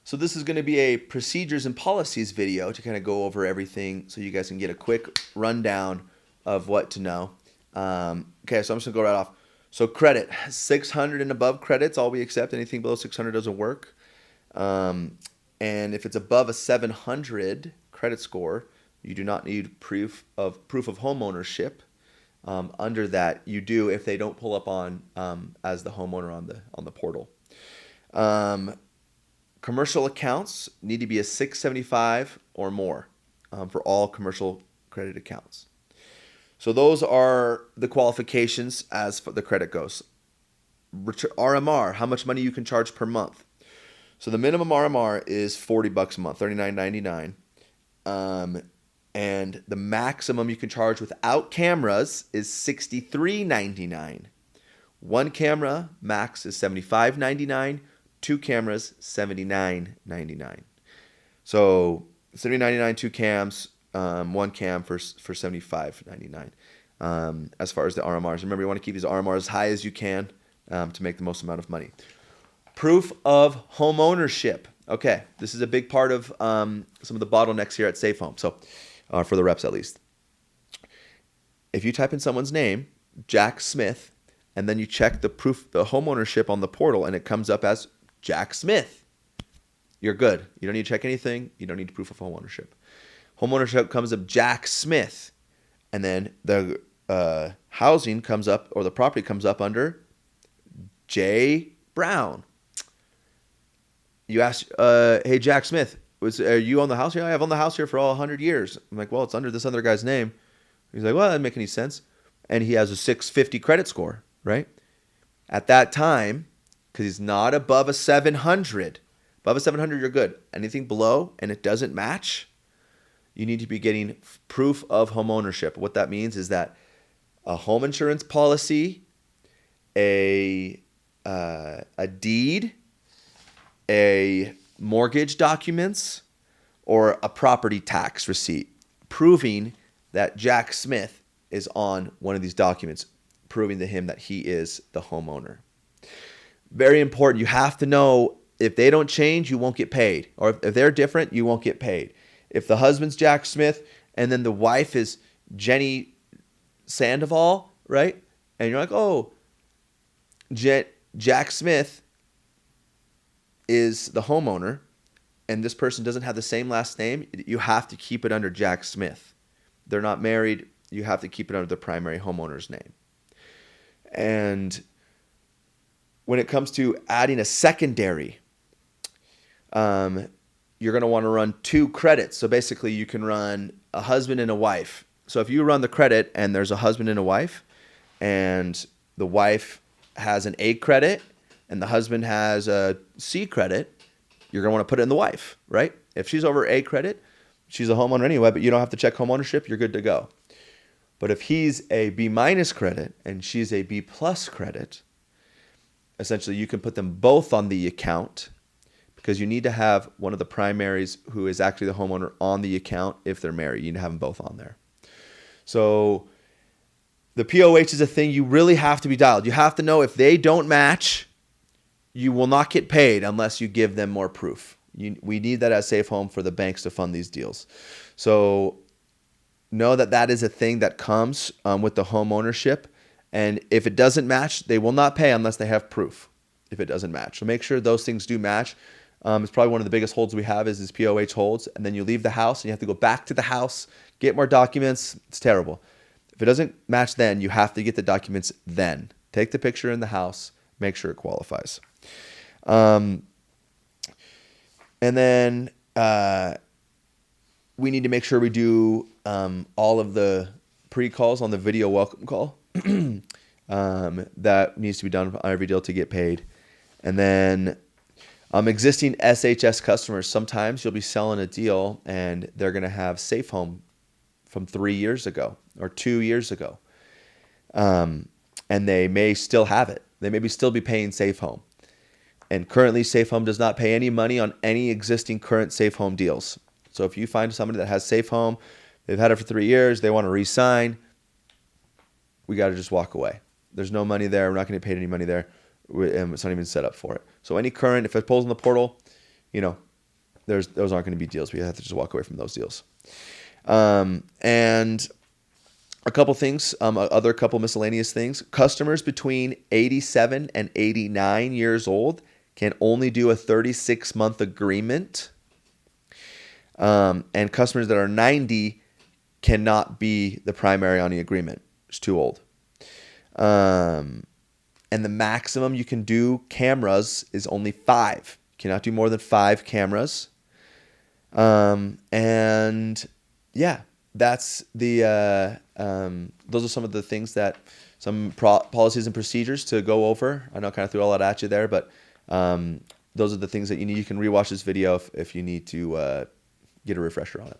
So this is going to be a procedures and policies video to kind of go over everything so you guys can get a quick rundown of what to know. Okay, so I'm just going to go right off. So credit, 600 and above credits, all we accept. Anything below 600 doesn't work. And if it's above a 700 credit score, you do not need proof of home ownership. Under that, you do if they don't pull up on as the homeowner on the portal. Commercial accounts need to be a 675 or more for all commercial credit accounts. So those are the qualifications as for the credit goes. RMR, how much money you can charge per month. So the minimum RMR is $40 a month, $39.99. And the maximum you can charge without cameras is $63.99. One camera max is $75.99. Two cameras, $79.99. So $70.99, two cams, one cam for $75.99. As far as the RMRs, remember you want to keep these RMRs as high as you can to make the most amount of money. Proof of home ownership. Okay, this is a big part of some of the bottlenecks here at Safe Home. So for the reps at least, if you type in someone's name, Jack Smith, and then you check the home ownership on the portal, and it comes up as Jack Smith, you're good. You don't need to check anything. You don't need proof of home ownership. Home ownership comes up Jack Smith, and then the housing comes up, or the property comes up under J. Brown. You ask, hey, Jack Smith, are you on the house here? I've owned the house here for all 100 years. I'm like, well, it's under this other guy's name. He's like, well, that doesn't make any sense. And he has a 650 credit score, right? At that time, because he's not above a 700. Above a 700, you're good. Anything below and it doesn't match, you need to be getting proof of home ownership. What that means is that a home insurance policy, a deed, a mortgage documents, or a property tax receipt proving that Jack Smith is on one of these documents, proving to him that he is the homeowner. Very important. You have to know if they don't change, you won't get paid. Or if they're different, you won't get paid. If the husband's Jack Smith and then the wife is Jenny Sandoval, right? And you're like, oh, Jack Smith is the homeowner and this person doesn't have the same last name, you have to keep it under Jack Smith. They're not married. You have to keep it under the primary homeowner's name. And when it comes to adding a secondary, you're going to want to run two credits. So basically you can run a husband and a wife. So if you run the credit and there's a husband and a wife, and the wife has an A credit and the husband has a C credit, you're going to want to put it in the wife, right? If she's over A credit, she's a homeowner anyway, but you don't have to check home ownership, you're good to go. But if he's a B minus credit and she's a B plus credit, essentially you can put them both on the account, because you need to have one of the primaries who is actually the homeowner on the account. If they're married, you need to have them both on there. So the POH is a thing you really have to be dialed. You have to know if they don't match, you will not get paid unless you give them more proof. We need that as Safe Home for the banks to fund these deals. So know that that is a thing that comes with the home ownership. And if it doesn't match, they will not pay unless they have proof if it doesn't match. So make sure those things do match. It's probably one of the biggest holds we have is POH holds. And then you leave the house and you have to go back to the house, get more documents. It's terrible. If it doesn't match then, you have to get the documents then. Take the picture in the house, make sure it qualifies. And then we need to make sure we do all of the pre-calls on the video welcome call. That needs to be done on every deal to get paid. And then existing SHS customers, sometimes you'll be selling a deal and they're going to have Safe Home from 3 years ago or 2 years ago. And they may still have it. They may still be paying Safe Home. And currently, Safe Home does not pay any money on any existing current Safe Home deals. So if you find somebody that has Safe Home, they've had it for 3 years, they want to re-sign, we got to just walk away. There's no money there. We're not going to get paid any money there. And it's not even set up for it. So any current, if it pulls in the portal, those aren't going to be deals. We have to just walk away from those deals. And a couple things, other couple miscellaneous things. Customers between 87 and 89 years old can only do a 36-month agreement. And customers that are 90 cannot be the primary on the agreement. It's too old. And the maximum you can do cameras is only 5. You cannot do more than 5 cameras. And yeah, that's the those are some of the things that some policies and procedures to go over. I know I kind of threw all that at you there, but those are the things that you need. You can rewatch this video if you need to get a refresher on it.